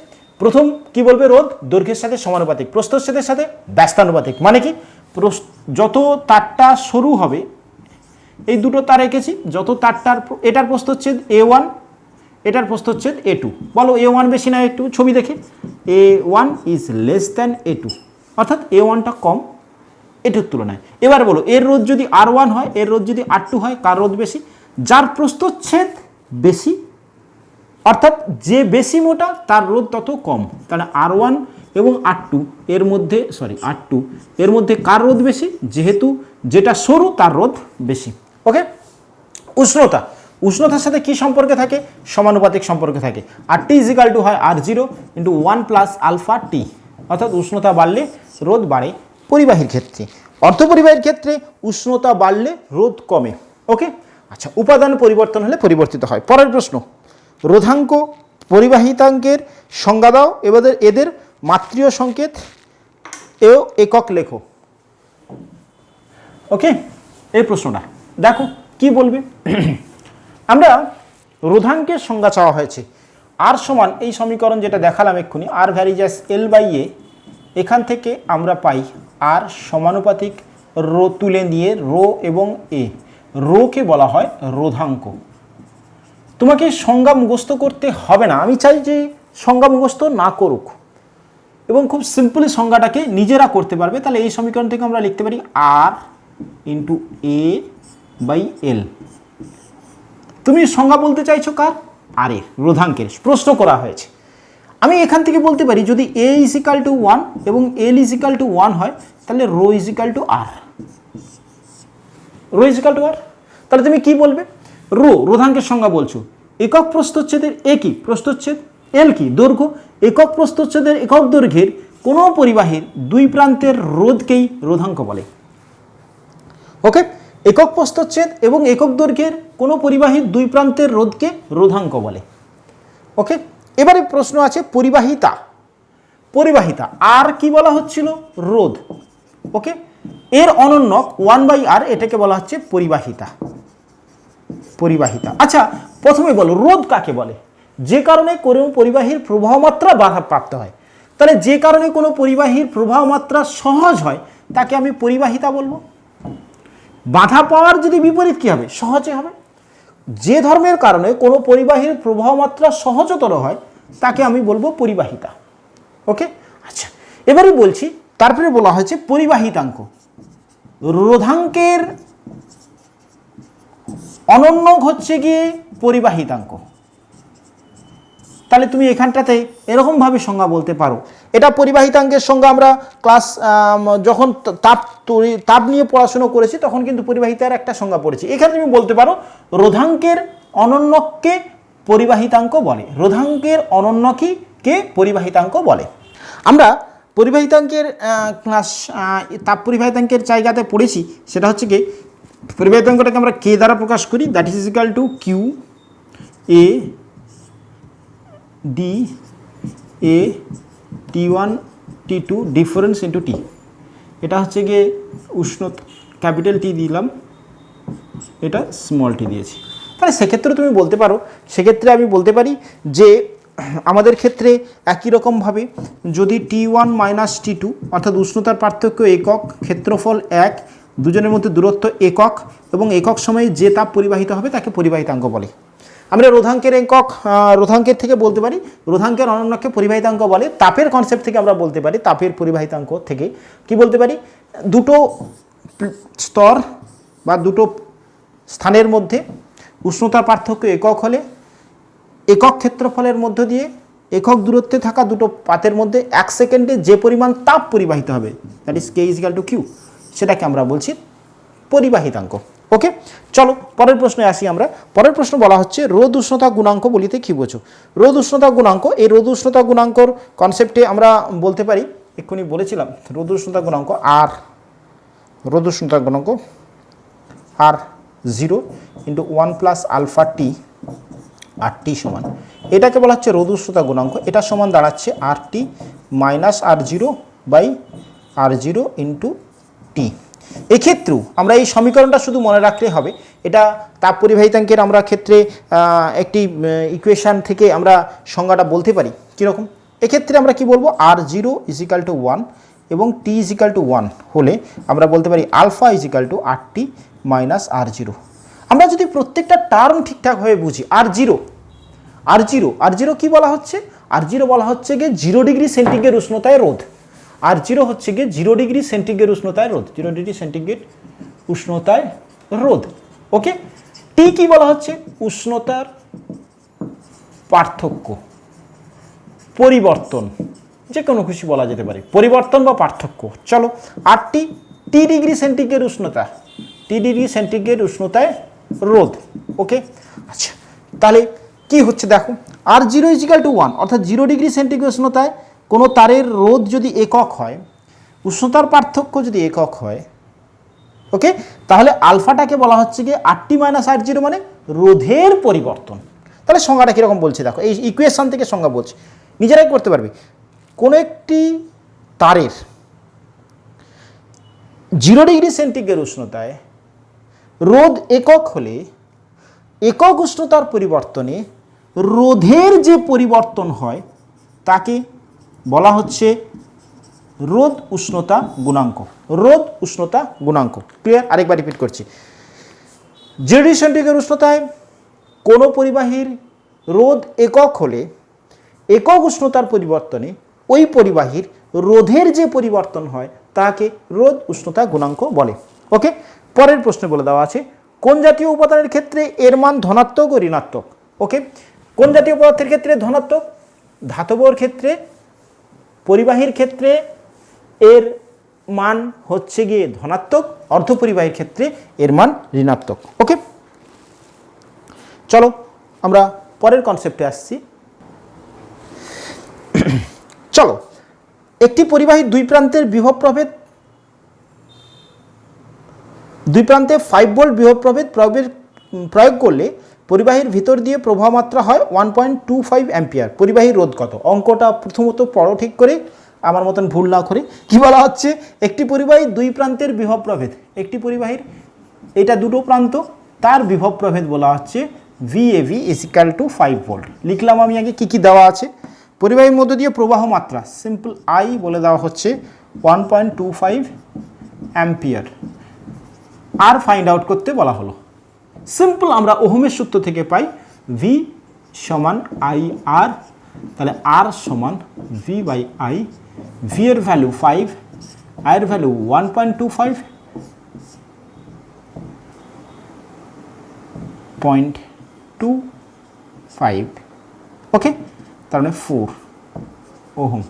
প্রথম কি বলবে? রোধ দৈর্ঘ্যের সাথে সমানুপাতিক, প্রস্থচ্ছেদের সাথে ব্যস্তানুপাতিক। মানে কি? যত তারটা সরু হবে, এই দুটো তার এঁকেছি, যত তারটার, এটার প্রস্থচ্ছেদ A1, এটার প্রস্থচ্ছেদ A2। বলো A1 বেশি না A2? ছবি দেখে A1 is less than A2, অর্থাৎ A1টা কম এটার তুলনায়। এবার বলো এর রোধ যদি R1 হয়, এর রোধ যদি R2 হয়, কার রোধ বেশি? যার প্রস্থচ্ছেদ বেশি, অর্থাৎ যে বেশি মোটা তার রোধ তত কম। তাহলে R1 এবং R2 এর মধ্যে, R2 এর মধ্যে কার রোধ বেশি? যেহেতু যেটা সরু তার রোধ বেশি। ওকে, উষ্ণতা, উষ্ণতার সাথে কি সম্পর্কে থাকে? সমানুপাতিক সম্পর্কে থাকে। আর টি ইজিক্যাল টু হয় R0 ইন্টু 1 প্লাস আলফা টি, অর্থাৎ উষ্ণতা বাড়লে রোধ বাড়ে পরিবাহীর ক্ষেত্রে। অর্ধপরিবাহীর ক্ষেত্রে উষ্ণতা বাড়লে রোধ কমে। ওকে, আচ্ছা, উপাদান পরিবর্তন হলে পরিবর্তিত হয়। পরের প্রশ্ন, রোধাঙ্ক পরিবাহিতাঙ্কের সংজ্ঞা দাও, এদের মাত্রীয় সংকেত এও একক লেখো। ওকে, এই প্রশ্নটা দেখো কি বলবে। আমরা রোধাঙ্কের সংজ্ঞা চাওয়া হয়েছে। আর সমান এই সমীকরণ যেটা দেখালাম এক্ষুনি, আর ভ্যারিজাস এল বাই এ, এখান থেকে আমরা পাই আর সমানুপাতিক রো তুলে নিয়ে রো এবং এ, রোকে বলা হয় রোধাঙ্ক। তোমাকে সংজ্ঞা মুখস্থ করতে হবে না, আমি চাই যে সংজ্ঞা মুখস্থ না করুক এবং খুব সিম্পলি সংজ্ঞাটাকে নিজেরা করতে পারবে। তাহলে এই সমীকরণ থেকে আমরা লিখতে পারি আর ইন্টু এ বাই এল। তুমি সংজ্ঞা বলতে চাইছো কার? আর এর, রোধাঙ্কের প্রশ্ন করা হয়েছে। আমি এখান থেকে বলতে পারি যদি এ ইজিক্যাল টু 1 এবং এল ইজিক্যাল টু 1 হয়, তাহলে রো ইজিক্যাল টু আর, রো ইজিক্যাল টু আর। তাহলে তুমি কি বলবে? রো রোধাঙ্কের সংজ্ঞা বলছো, একক প্রস্থচ্ছেদের এ কি? প্রস্থচ্ছেদ। এল কি? দৈর্ঘ্য। একক প্রস্থচ্ছেদের একক দৈর্ঘ্যের কোনো পরিবাহীর দুই প্রান্তের রোধকেই রোধাঙ্ক বলে। ওকে, একক প্রস্থচ্ছেদ এবং একক দৈর্ঘ্যের কোনো পরিবাহীর দুই প্রান্তের রোধকে রোধাঙ্ক বলে। ওকে, এবারে প্রশ্ন আছে পরিবাহিতা। পরিবাহিতা আর কি বলা হচ্ছিল? রোধ। ওকে, এর অনন্যক 1/r, এটাকে বলা হচ্ছে পরিবাহিতা। পরিবাহিতা। আচ্ছা, প্রথমে বলো রোধ কাকে বলে? যে কারণে কোনো পরিবাহীর প্রবাহ মাত্রা বাধাপ্রাপ্ত হয়। তাহলে যে কারণে কোনো পরিবাহীর প্রবাহ মাত্রা সহজ হয় তাকে আমি পরিবাহিতা বলবো। বাধা পাওয়ার যদি বিপরীত কি হবে? সহজে হবে। যে ধর্মের কারণে কোনো পরিবাহীর প্রবাহ মাত্রা সহজতর হয় তাকে আমি বলবো পরিবাহিতা। ওকে, আচ্ছা, এবারে বলছি, তারপরে বলা হয়েছে পরিবাহিতাঙ্ক। রোধাঙ্কের অনন্যক হচ্ছে গিয়ে পরিবাহিতাঙ্ক। তাহলে তুমি এখানটাতে এরকমভাবে সংজ্ঞা বলতে পারো। এটা পরিবাহিতাঙ্কের সংজ্ঞা আমরা ক্লাস যখন তাপ নিয়ে পড়াশোনা করেছি তখন কিন্তু পরিবাহিতার একটা সংজ্ঞা পড়েছি। এখানে তুমি বলতে পারো রোধাঙ্কের অনন্যককে পরিবাহিতাঙ্ক বলে। রোধাঙ্কের অনন্যকে পরিবাহিতাঙ্ক বলে। আমরা পরিবাহিতাঙ্কের ক্লাস তাপ পরিবাহিতাঙ্কের জায়গাতে পড়েছি, সেটা হচ্ছে কি পরিবাহিতাঙ্কটাকে আমরা কে দ্বারা প্রকাশ করি, that is equal to Q A D A T1 T2 difference into T. এটা হচ্ছে গিয়ে উষ্ণতা, ক্যাপিটাল টি দিলাম, এটা স্মল টি দিয়েছি। তাহলে সেক্ষেত্রে তুমি বলতে পারো, সেক্ষেত্রে আমি বলতে পারি যে আমাদের ক্ষেত্রে একই রকমভাবে যদি T1 মাইনাস T2 অর্থাৎ উষ্ণতার পার্থক্য একক, ক্ষেত্রফল 1, দুজনের মধ্যে দূরত্ব একক এবং একক সময়ে যে তাপ পরিবাহিত হবে তাকে পরিবাহিতাঙ্ক বলে। আমরা রোধাঙ্কের থেকে বলতে পারি রোধাঙ্কের অনন্যকে পরিবাহিতাঙ্ক বলে। তাপের কনসেপ্ট থেকে আমরা বলতে পারি তাপের পরিবাহিতাঙ্ক থেকে কি বলতে পারি, দুটো স্তর বা দুটো স্থানের মধ্যে উষ্ণতার পার্থক্য একক হলে একক ক্ষেত্রফলের মধ্য দিয়ে একক দূরত্বে থাকা দুটো পাতের মধ্যে 1 সেকেন্ডে যে পরিমাণ তাপ পরিবাহিত হবে, that is K is equal to Q, সেটাকে আমরা বলছি পরিবাহিতাঙ্ক। ওকে, চলো পরের প্রশ্নে আসি আমরা। পরের প্রশ্ন বলা হচ্ছে রোধ উষ্ণতা গুণাঙ্ক বলিতে কি বোঝো? রোধ উষ্ণতা গুণাঙ্ক, এই রোধ উষ্ণতা গুণাঙ্কর কনসেপ্টে আমরা বলতে পারি, এক্ষুনি বলেছিলাম রোধ উষ্ণতা গুণাঙ্ক আর, রোধ উষ্ণতা গুণাঙ্ক R0 into 1 plus alpha T, আর টি সমান, এটাকে বলা হচ্ছে রোধ উষ্ণতা গুণাঙ্ক। এটা সমান দাঁড়াচ্ছে RT minus R0 by R0 into T. এক্ষেত্রেও আমরা এই সমীকরণটা শুধু মনে রাখলে হবে। এটা তাপ পরিবাহিতাঙ্কের আমরা ক্ষেত্রে একটি ইকুয়েশান থেকে আমরা সংজ্ঞাটা বলতে পারি কীরকম। এক্ষেত্রে আমরা কি বলবো, R0 ইজ ইকাল টু 1 এবং টি ইজ ইকাল টু 1 হলে আমরা বলতে পারি alpha is equal to RT minus R0। আমরা যদি প্রত্যেকটা টার্ম ঠিকঠাক হয়ে বুঝি, R0 কি বলা হচ্ছে? R0 বলা হচ্ছে গিয়ে 0 ডিগ্রি সেন্টিগ্রেড উষ্ণতায় রোধ। R0 হচ্ছে গিয়ে 0 ডিগ্রি সেন্টিগ্রেড উষ্ণতায় রোধ, 0 ডিগ্রি সেন্টিগ্রেড উষ্ণতায় রোধ। ওকে, টি কি বলা হচ্ছে? উষ্ণতার পার্থক্য, পরিবর্তন, যে কোনো খুশি বলা যেতে পারে, পরিবর্তন বা পার্থক্য। চলো, আর টি ডিগ্রি সেন্টিগ্রেড উষ্ণতা, টি ডিগ্রি সেন্টিগ্রেড উষ্ণতায় রোধ। ওকে, আচ্ছা তাহলে কি হচ্ছে দেখো, R0 = 1 অর্থাৎ 0 ডিগ্রি সেন্টিগ্রেড উষ্ণতায় কোনো তারের রোধ যদি একক হয়, উষ্ণতার পার্থক্য যদি একক হয়, ওকে, তাহলে আলফাটাকে বলা হচ্ছে গিয়ে RT - R0 মানে রোধের পরিবর্তন। তাহলে সংজ্ঞাটা কীরকম বলছে দেখো, এই ইকুয়েশন থেকে সংজ্ঞা বলছে, নিজেরাই করতে পারবে। কোনো একটি তারের 0 ডিগ্রি সেন্টিগ্রেড উষ্ণতায় রোধ একক হলে একক উষ্ণতার পরিবর্তনে রোধের যে পরিবর্তন হয় তাকে বলা হচ্ছে রোধ উষ্ণতা গুণাঙ্ক। রোধ উষ্ণতা গুণাঙ্ক, ক্লিয়ার? আরেকবার রিপিট করছি, 0 ডিগ্রি সেন্টিগ্রেড উষ্ণতায় কোনো পরিবাহীর রোধ একক হলে একক উষ্ণতার পরিবর্তনে ওই পরিবাহীর রোধের যে পরিবর্তন হয় তাকে রোধ উষ্ণতা গুণাঙ্ক বলে। ওকে, পরের প্রশ্নে বলে দেওয়া আছে কোন জাতীয় উপাদানের ক্ষেত্রে এর মান ধনাত্মক ও ঋণাত্মক। ওকে, কোন জাতীয় পদার্থের ক্ষেত্রে ধনাত্মক? ধাতবর ক্ষেত্রে, পরিবাহীর ক্ষেত্রে এর মান হচ্ছে গিয়ে ধনাত্মক, অর্ধপরিবাহীর ক্ষেত্রে এর মান ঋণাত্মক। ওকে, চলো আমরা পরের কনসেপ্টে আসছি। চলো, একটি পরিবাহীর দুই প্রান্তের বিভব প্রভেদ, দুই প্রান্তে 5 ভোল্ট বিভব প্রভেদ প্রয়োগ করলে পরিবাহীর ভিতর দিয়ে প্রবাহ মাত্রা হয় 1.25 অ্যাম্পিয়ার। পরিবাহীর রোধ কত? অঙ্কটা প্রথমত পড়ো ঠিক করে, আমার মতন ভুল না করে। কি বলা হচ্ছে? একটি পরিবাহীর দুই প্রান্তের বিভব প্রভেদ, একটি পরিবাহীর এটা দুটো প্রান্ত, তার বিভব প্রভেদ বলা হচ্ছে VAV = 5 ভোল্ট। লিখলাম আমি আগে কি কি দেওয়া আছে। পরিবাহীর মধ্য দিয়ে প্রবাহ মাত্রা সিম্পল I বলে দেওয়া হচ্ছে 1.25 অ্যাম্পিয়ার। আর ফাইন্ড আউট করতে বলা হলো। সিম্পল আমরা ওহমের সূত্র থেকে পাই V = IR, তাহলে R = V/I। V এর ভ্যালু 5, I এর ভ্যালু 1.25। ওকে, তার মানে 4 ওহম।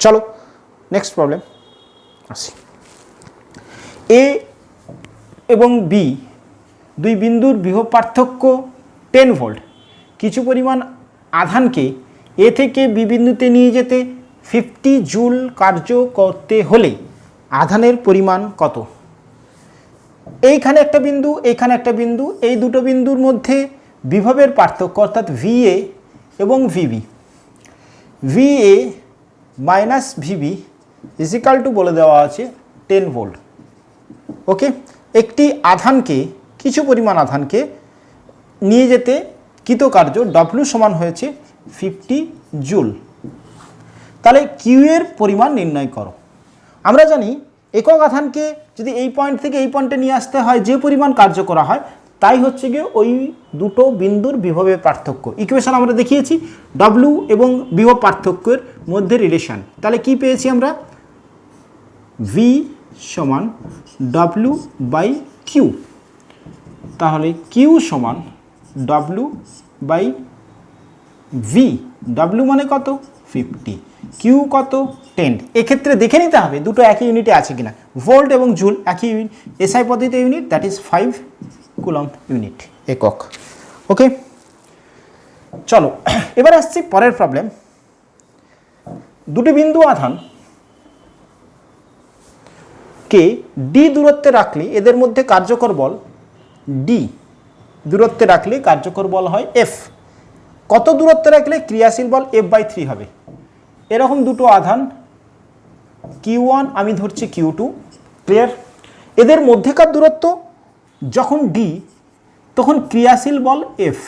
চলো নেক্সট প্রবলেম আসি। এ এবং বি দুই বিন্দুর বিভব পার্থক্য 10 ভোল্ট। কিছু পরিমাণ আধানকে এ থেকে বি বিন্দুতে নিয়ে যেতে 50 জুল কার্য করতে হলে আধানের পরিমাণ কত? এইখানে একটা বিন্দু, এইখানে একটা বিন্দু, এই দুটো বিন্দুর মধ্যে বিভবের পার্থক্য অর্থাৎ VA এবং VB, VA - VB = বলে দেওয়া আছে 10 ভোল্ট। ওকে, একটি আধানকে, কিছু পরিমাণ আধানকে নিয়ে যেতে কৃতকার্য W সমান হয়েছে 50 জুল। তাহলে কিউ এর পরিমাণ নির্ণয় করো। আমরা জানি একক আধানকে যদি এই পয়েন্ট থেকে এই পয়েন্টে নিয়ে আসতে হয়, যে পরিমাণ কার্য করা হয় তাই হচ্ছে গিয়ে ওই দুটো বিন্দুর বিভবের পার্থক্য। ইকুয়েশন আমরা দেখিয়েছি W এবং বিভব পার্থক্যের মধ্যে রিলেশন। তাহলে কি পেয়েছি আমরা? V = W/Q। তাহলে Q = W/V। W মানে কত? 50, Q কত? 10। এক্ষেত্রে দেখে নিতে হবে দুটো একই ইউনিটে আছে কিনা। ভোল্ট এবং জুল একই SI পদ্ধতিতে unit, that is 5 coulomb unit, একক। ওকে, চলো এবার আসছি পরের প্রবলেম। দুটি বিন্দু আধান কে D দূরত্বে রাখলে এদের মধ্যে কার্যকর বল D দূরত্বে রাখলে কার্যকর বল হয় F। কত দূরত্বে রাখলে ক্রিয়াশীল বল F/3 হবে? এরকম দুটো আধান Q1 আমি ধরছি Q2, ক্লিয়ার? এদের মধ্যেকার দূরত্ব যখন D তখন ক্রিয়াশীল বল F।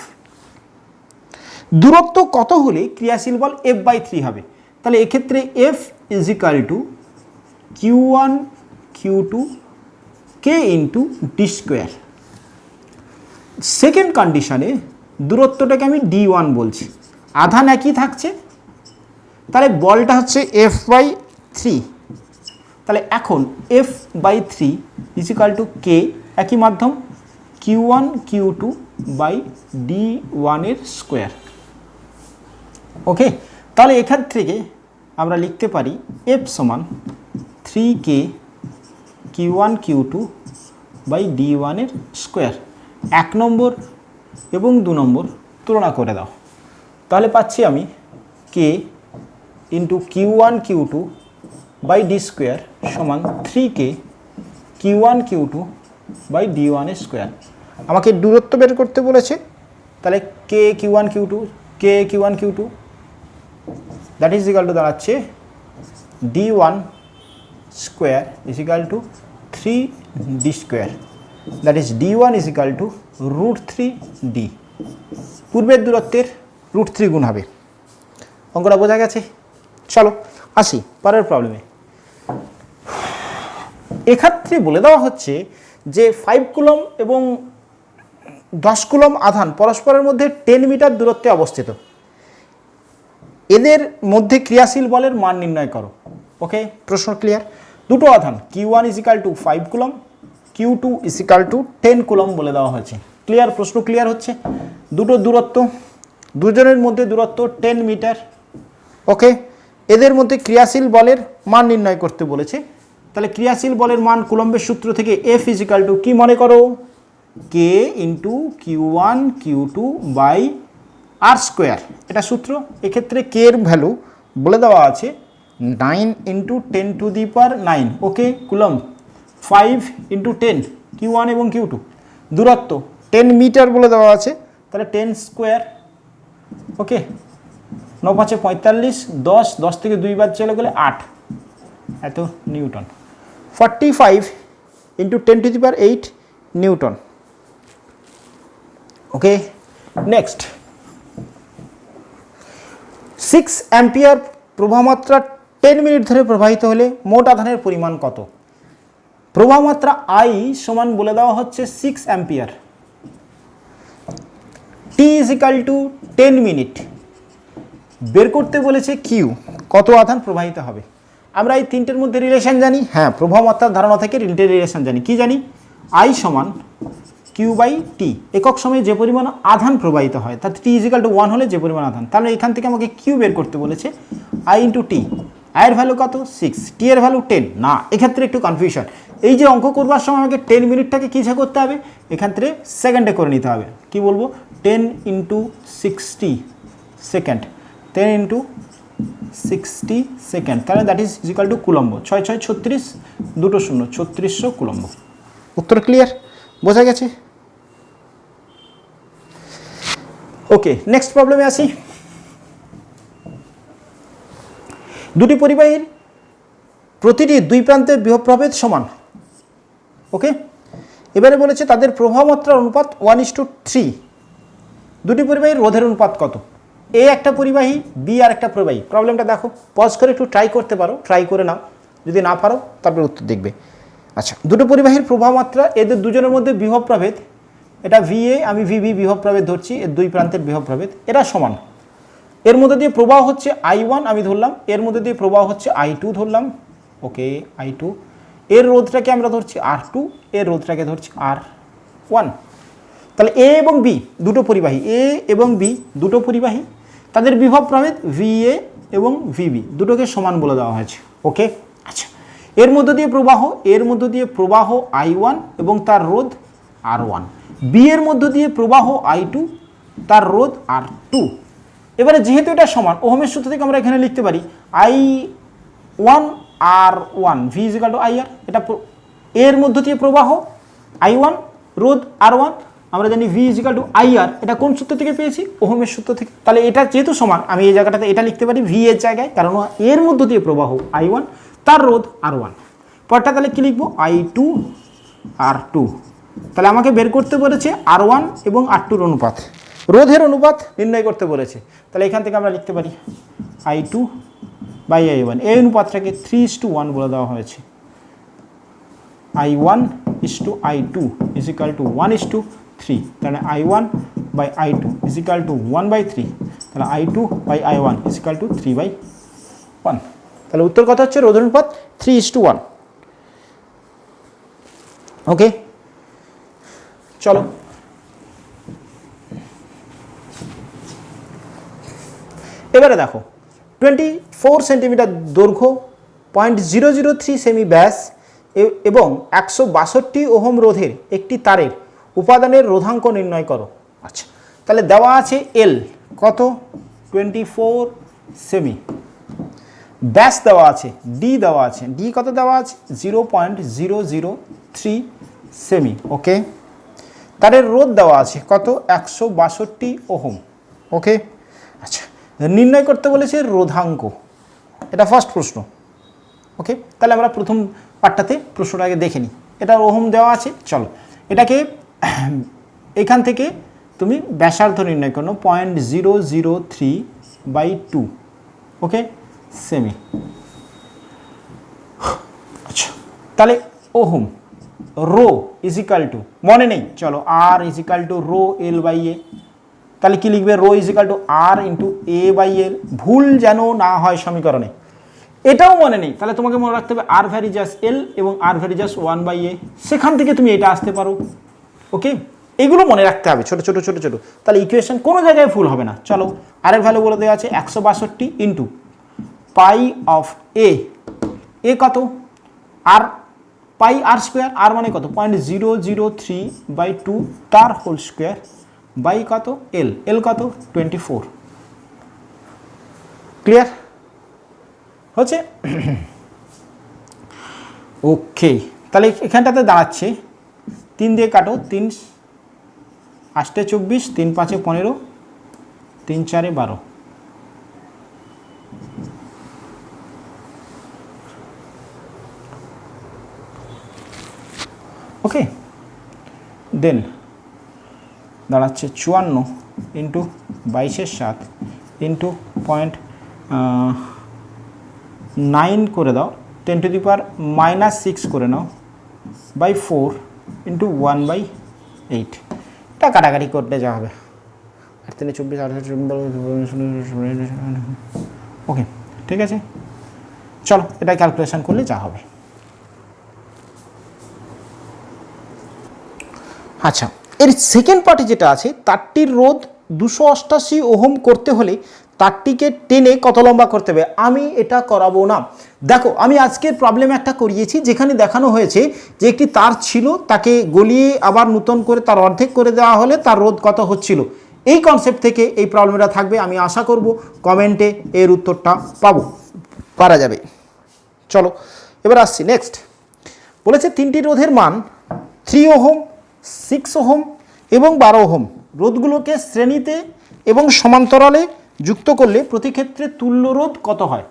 দূরত্ব কত হলে ক্রিয়াশীল বল F/3 হবে? তাহলে এক্ষেত্রে F = Q1 Q2 K × D²। Second কন্ডিশনে দূরত্বটাকে আমি D1 বলছি, আধান একই থাকছে, তাহলে বলটা হচ্ছে F/3। তাহলে এখন F/3 = K, একই মাধ্যম Q1 Q2/D1 এর স্কোয়ার। ওকে, তাহলে এখান থেকে আমরা লিখতে পারি F = 3K Q1 Q2 by D ওয়ানের স্কোয়ার। 1 নম্বর এবং 2 নম্বর তুলনা করে দাও, তাহলে পাচ্ছি আমি K into Q one Q two by D square সমান 3k Q one Q two by D ওয়ানের স্কোয়ার। আমাকে দূরত্ব বের করতে বলেছে, তাহলে K Q one Q two, K Q one Q two that is equal to দাঁড়াচ্ছে D one square is equal to 3d square, that is D one is equal to √3d। পূর্বের দূরত্বের √3 গুণ হবে। অঙ্কটা বোঝা গেছে? চলো আসি পরের প্রবলেমে। এক্ষেত্রে বলে দেওয়া হচ্ছে যে 5 কুলম এবং 10 কুলম আধান পরস্পরের মধ্যে 10 মিটার দূরত্বে অবস্থিত। এদের মধ্যে ক্রিয়াশীল বলের মান নির্ণয় করো। ওকে, প্রশ্ন ক্লিয়ার? দুটো আধান Q1 is equal two 5 coulomb, Q2 is equal two 10 coulomb বলে দেওয়া হয়েছে। ক্লিয়ার? প্রশ্ন ক্লিয়ার হচ্ছে? দুটো দূরত্ব, দুজনের মধ্যে দূরত্ব 10 মিটার। ওকে, এদের মধ্যে ক্রিয়াশীল বলের মান নির্ণয় করতে বলেছে। তাহলে ক্রিয়াশীল বলের মান কুলম্বের সূত্র থেকে F ইজ ইকাল টু কি মনে করো? K into Q1 Q2 by R square, এটা সূত্র। এক্ষেত্রে কে এর ভ্যালু বলে দেওয়া আছে 9 into 10 to the power 9। Okay, coulomb 5 into 10 Q1 এবং Q2, দূরত্ব 10 মিটার বলে দেওয়া আছে, তাহলে 10 স্কোয়ার। ওকে, 9 5 45, 10 থেকে 2 বাদ চলে গেলে 8, এত newton. 45 into 10 to the power 8 newton. Okay, next 6 ampere প্রবাহমাত্রা 10 মিনিট ধরে প্রবাহিত হলে মোট আধানের পরিমাণ কত? প্রবাহমাত্রা I সমান বলে দেওয়া হচ্ছে 6 ampere, T is equal two 10 minute. বের করতে বলেছে কিউ, কত আধান প্রবাহিত হবে। আমরা এই তিনটের মধ্যে রিলেশন জানি। হ্যাঁ, প্রবাহমাত্রার ধারণা থেকে রিলেশন জানি। কি জানি? I সমান কিউ বাই টি, একক সময়ে যে পরিমাণ আধান প্রবাহিত হয়, তার টি ইজ ইকাল টু 1 হলে যে পরিমাণ আধান। তাহলে এখান থেকে আমাকে কিউ বের করতে বলেছে, I ইন্টু টি। আই এর ভ্যালু কত? 6, টি এর ভ্যালু 10 না। এক্ষেত্রে একটু কনফিউশন। এই যে অঙ্ক করবার সময় আমাকে 10 মিনিটটাকে কিসে করতে হবে? এক্ষেত্রে সেকেন্ডে করে নিতে হবে। কি বলবো? 10 ইন্টু 60 সেকেন্ড, 10 ইন্টু 60 সেকেন্ড, তাহলে that is equal two coulomb. 6 6 36, 2 0, 3600 coulomb. উত্তর ক্লিয়ার? বোঝা গেছে? ওকে, নেক্সট প্রবলেমে আসি। দুটি পরিবাহীর প্রতিটি দুই প্রান্তের বিভব প্রভেদ সমান। ওকে, এবারে বলেছে তাদের প্রবাহ মাত্রার অনুপাত 1:3। দুটি পরিবাহীর রোধের অনুপাত কত? এ একটা পরিবাহী, বি আর একটা পরিবাহী। প্রবলেমটা দেখো, পজ করে একটু ট্রাই করতে পারো, ট্রাই করে নাও, যদি না পারো তারপরে উত্তর দেখবে। আচ্ছা, দুটো পরিবাহীর প্রবাহ মাত্রা, এদের দুজনের মধ্যে বিভব প্রভেদ, এটা VA, আমি VB বিভব প্রভেদ ধরছি, এর দুই প্রান্তের বিভব প্রভেদ, এরা সমান। এর মধ্যে দিয়ে প্রবাহ হচ্ছে I1 আমি ধরলাম, এর মধ্যে দিয়ে প্রবাহ হচ্ছে I2 ধরলাম। ওকে, I2, এর রোধটাকে আমরা ধরছি R2, এর রোধটাকে ধরছি R1। তাহলে এ এবং বি দুটো পরিবাহী, এ এবং বি দুটো পরিবাহী, তাদের বিভব প্রভেদ VA এবং VB দুটোকে সমান বলে দেওয়া হয়েছে। ওকে, আচ্ছা, এর মধ্য দিয়ে প্রবাহ I1 এবং তার রোধ R1, বি এর মধ্য দিয়ে প্রবাহ I2, তার রোধ R2। এবারে যেহেতু এটা সমান, ওহমের সূত্র থেকে আমরা এখানে লিখতে পারি I1 R1 V is equal two IR। এটা এর মধ্য দিয়ে প্রবাহ I1, রোধ R1, আমরা জানি V is equal two IR। এটা কোন সূত্র থেকে পেয়েছি? ওহমের সূত্র থেকে। তাহলে এটা যেহেতু সমান, আমি এই জায়গাটাতে এটা লিখতে পারি V এর জায়গায়, কারণ এর মধ্য দিয়ে প্রবাহ I1, তার রোধ R1। পরটা তাহলে কি লিখবো? I2 R2। তাহলে আমাকে বের করতে বলেছে R1 এবং R2-র অনুপাত, রোধের অনুপাত নির্ণয় করতে বলেছে। তাহলে এখান থেকে আমরা লিখতে পারি I2 বাই I1। এই অনুপাতটাকে 3:1 বলে দেওয়া হয়েছে। I1 to I2 is equal two 1:3। তাহলে I1 by I2 is equal two 1/3। তাহলে I2 by I1 is equal two 3/1। তাহলে উত্তর কথা হচ্ছে রোধের অনুপাত 3:1। ওকে, চলো এবারে দেখো, 24 সেন্টিমিটার দৈর্ঘ্য, 0.003 সেমি ব্যাস, এবং 162 ওহম রোধের একটি তারের উপাদানের রোধাঙ্ক নির্ণয় করো। আচ্ছা, তাহলে দেওয়া আছে এল কত 24 সেমি, ব্যাস দেওয়া আছে ডি দেওয়া আছে, ডি কত দেওয়া আছে 0.003 সেমি। ওকে, তারের রোধ দেওয়া আছে কত 162 ওহম। ওকে, আচ্ছা নির্ণয় করতে বলেছে রোধাঙ্ক, এটা ফার্স্ট প্রশ্ন। ওকে, তাহলে আমরা প্রথম পার্টটাতে প্রশ্নটাকে দেখে নিই। এটা ওহম দেওয়া আছে, চলো এটাকে এখান থেকে তুমি ব্যাসার্ধ নির্ণয় করো 0.003/2। ওকে সেমি। আচ্ছা, তাহলে ওহম রো ইজিক্যাল টু, মনে নেই, চলো আর ইজিক্যাল টু রো L/A। তাহলে কি লিখবে রো ইজিক্যাল টু আর ইন্টু A/L, ভুল যেন না হয় সমীকরণে, এটাও মনে নেই। তাহলে তোমাকে মনে রাখতে হবে আর ভ্যারিজাস এল এবং আর ভ্যারিজাস 1/A, সেখান থেকে তুমি এটা আসতে পারো। ওকে, এগুলো মনে রাখতে হবে ছোট ছোট ছোট ছোট, তাহলে ইকুয়েশন কোনো জায়গায় ভুল হবে না। চলো আর এর ভ্যালু বলে দেওয়া আছে 162 ইন্টু পাই অফ এ কত আর পাই আর স্কোয়ার, আর মানে কত 0.003/2 তার হোল স্কোয়ার বাই কত এল কত 24। ক্লিয়ার হচ্ছে? ওকে, তাহলে এখানটাতে দাঁড়াচ্ছে 3 দিয়ে কাটো, 3 8 24, 3 5 15, 3 4 12। ওকে, দেন দাঁড়াচ্ছে 54 ইন্টু 22/7 ইন্টু 0.9 করে দাও, 10⁻⁻6 করে নাও বাই 4 ইন্টু 1/8। এটা কাটাকাটি করতে যা হবে 8 3 24 8 24। ওকে ঠিক আছে, চলো এটা ক্যালকুলেশন করলে যা হবে। আচ্ছা, এর সেকেন্ড পার্টে যেটা আছে তারটির রোধ 288 ওহম করতে হলে তারটিকে টেনে কত লম্বা করতে হবে। আমি এটা করাবো না। দেখো আমি আজকের প্রবলেম একটা করিয়েছি যেখানে দেখানো হয়েছে যে একটি তার ছিল, তাকে গলিয়ে আবার নতুন করে তার অর্ধেক করে দেওয়া হলে তার রোধ কত হচ্ছিল। এই কনসেপ্ট থেকে এই প্রবলেমটা থাকবে, আমি আশা করব কমেন্টে এর উত্তরটা পারা যাবে। চলো এবার আসছি নেক্সট। বলেছে তিনটি রোধের মান 3 ওহম, 6 ওহম এবং 12 ওহম রোধগুলোকে শ্রেণীতে এবং সমান্তরালে যুক্ত করলে প্রতি ক্ষেত্রে তুল্য রোধ কত হয়।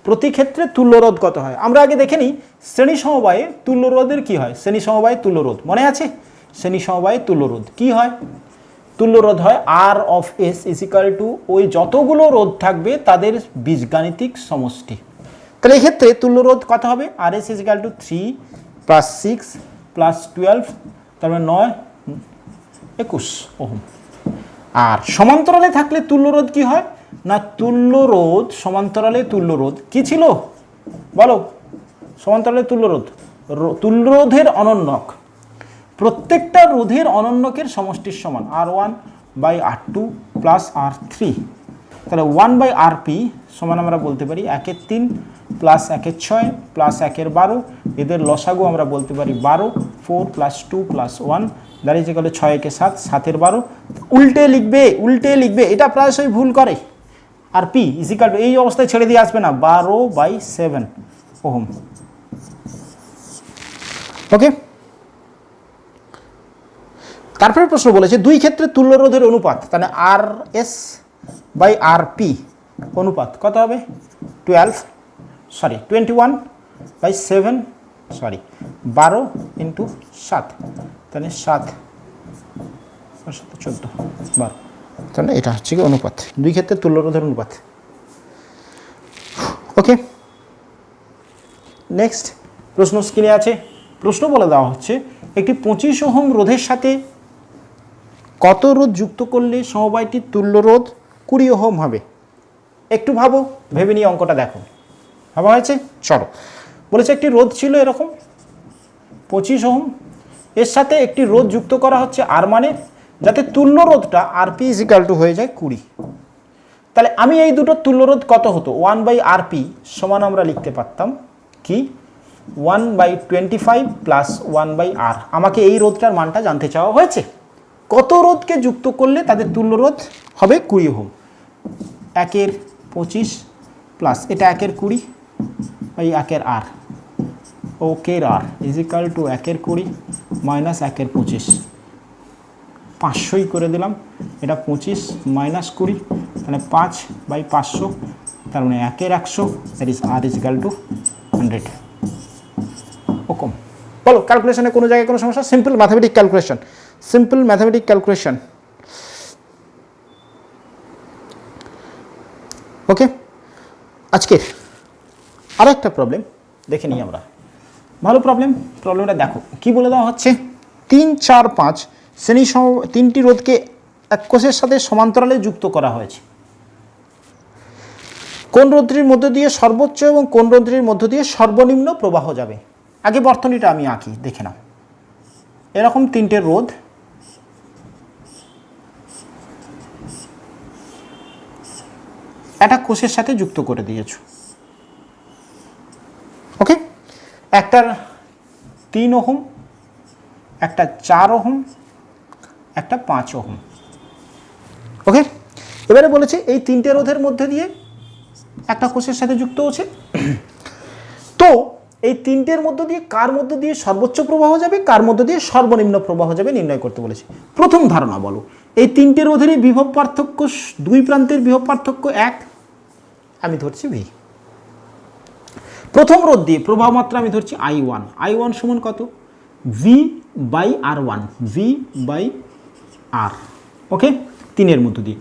প্রতি ক্ষেত্রে তুল্য রোধ কত হয় আমরা আগে দেখে নিই। শ্রেণী সমবায়ে তুল্য রোধের কী হয়, শ্রেণী সমবায়ে তুল্য রোধ মনে আছে? শ্রেণী সমবায়ে তুল্য রোধ কী হয়? তুল্য রোধ হয় আর অফ এস ইজিক্যাল টু ওই যতগুলো রোধ থাকবে তাদের বীজগাণিতিক সমষ্টি। তাহলে এই ক্ষেত্রে তুল্য রোধ কত হবে? আর এস ইজিক্যাল টু 3 + 6 + 12, তারপরে 9 21 ওহম। আর সমান্তরালে থাকলে তুল্য রোধ কি হয় না, তুল্য রোধ সমান্তরালে তুল্য রোধ কি ছিল বলো? সমান্তরালে তুল্য রোধ, তুল্য রোধের অনন্যক, প্রত্যেকটা রোধের অনন্যকের সমষ্টির সমান R1/R2 + R3। তাহলে 1/RP সমান আমরা বলতে পারি 1/3 + 1/6 + 1/12, এদের লসাগু আমরা বলতে পারি 12, 4 + 2 + 1 দাঁড়িয়েছে গেল 6 × 7 7/12। উল্টে লিখবে, এটা প্রায়শই ভুল করে। আর পি ইজিক্যাল টু এই অবস্থায় ছেড়ে দিয়ে আসবে না 12/7 ওহম। ওকে, তারপরে প্রশ্ন বলেছে দুই ক্ষেত্রে তুল্য রোধের অনুপাত, তাহলে RS/RP অনুপাত কত হবে? 21/7 12 × 7, তাহলে 7 14 12, তাহলে এটা হচ্ছে কি অনুপাত, দুই ক্ষেত্রে তুল্য রোধের অনুপাত। ওকে, নেক্সট প্রশ্ন স্ক্রিনে আছে। প্রশ্ন বলে দেওয়া হচ্ছে একটি 25 ওহম রোধের সাথে কত রোধ যুক্ত করলে সমবায়টির তুল্য রোধ 20 ওহম হবে। একটু ভাবো, ভেবে নিয়ে অঙ্কটা দেখো। ভাবা হয়েছে? চলো, বলেছে একটি রোধ ছিল এরকম 25 ওহম, এর সাথে একটি রোধ যুক্ত করা হচ্ছে আর মানে, যাতে তুল্য রোধটা RP = হয়ে যায় 20। তাহলে আমি এই দুটো তুল্য রোধ কত হতো 1/RP সমান আমরা লিখতে পারতাম কি 1/25 প্লাস 1/r। আমাকে এই রোধটার মানটা জানতে চাওয়া হয়েছে। কত রোধকে যুক্ত করলে তাদের তুল্য রোধ হবে 20 ওহম। 1/25 প্লাস এটা 1/20 বাই 1/r, ওকের r is equal to 1/20 minus 1/25, 500ই করে দিলাম। এটা 25 মাইনাস 20, তাহলে 5/500, তার মানে 1/100, that is r is equal to 100 ohm. বলো ক্যালকুলেশনে কোনো জায়গায় কোনো সমস্যা? Simple mathematic calculation, simple mathematic calculation. Okay, আজকের আরও একটা প্রবলেম দেখে নিই আমরা। ভালো প্রবলেম, প্রবলেমটা দেখো কি বলে দেওয়া হচ্ছে। 3, 4, 5 শ্রেণী সম 3টি রোধকে এক কোষের সাথে সমান্তরালে যুক্ত করা হয়েছে। কোন রোধটির মধ্য দিয়ে সর্বোচ্চ এবং কোন রোধটির মধ্য দিয়ে সর্বনিম্ন প্রবাহ যাবে? আগে বর্তনীটা আমি আঁকি, দেখে নাও। এরকম 3টে রোধ, একটা কোষের সাথে যুক্ত করে দিয়েছ। ওকে, একটার 3 ওহম, একটা 4 ওহম, একটা 5 ওহম। ওকে, এবারে বলেছে এই 3টে রোধের মধ্যে দিয়ে একটা কোষের সাথে যুক্ত হচ্ছে। তো এই 3টের মধ্য দিয়ে কার মধ্য দিয়ে সর্বোচ্চ প্রবাহ যাবে, কার মধ্য দিয়ে সর্বনিম্ন প্রবাহ যাবে নির্ণয় করতে বলেছে। প্রথম ধারণা বলো, এই 3টে রোধেরই বিভব পার্থক্য, দুই প্রান্তের বিভব পার্থক্য 1, আমি ধরছি ভি। প্রথম রোধ দিয়ে প্রবাহ মাত্রা আমি ধরছি I1, I1 সমান কত? V/R1, V/R। ওকে, 3এর মধ্য দিয়ে।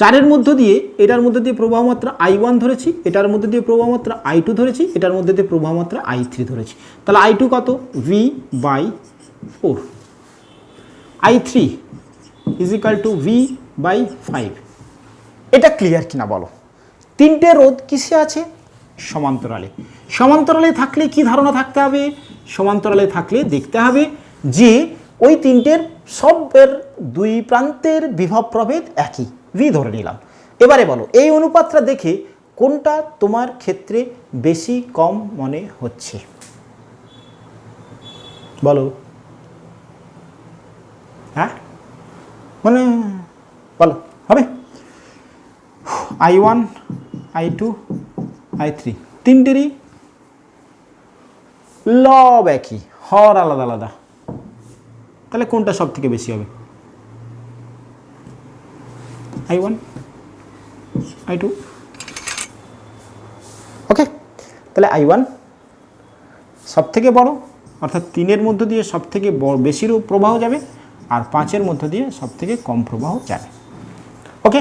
4এর মধ্য দিয়ে, এটার মধ্যে দিয়ে প্রবাহ মাত্রা I1 ধরেছি, এটার মধ্যে দিয়ে প্রবাহ মাত্রা I2 ধরেছি, এটার মধ্যে দিয়ে প্রবাহ মাত্রা I3 ধরেছি। তাহলে I2 কত? V/4, I3 is equal two V/5। এটা ক্লিয়ার কিনা বলো? 3টে রোধ কিসে আছে? সমান্তরালে। সমান্তরালে থাকলে কি ধারণা থাকতে হবে? সমান্তরালে থাকলে দেখতে হবে যে ওই 3টের সবের দুই প্রান্তের বিভব প্রভেদ একই, ভি ধরে নিলাম। এবারে বলো এই অনুপাতটা দেখে কোনটা তোমার ক্ষেত্রে বেশি কম মনে হচ্ছে? বলো। হ্যাঁ, মানে বলো হবে I1, I2, I3 তিনটেরই লব একই, হর আলাদা আলাদা, তাহলে কোনটা সব থেকে বেশি হবে? I1, I2। ওকে, তাহলে I1 সব থেকে বড়, অর্থাৎ 3এর মধ্য দিয়ে সব থেকে বেশি প্রবাহ যাবে, আর 5এর মধ্য দিয়ে সব থেকে কম প্রবাহ যাবে। ওকে।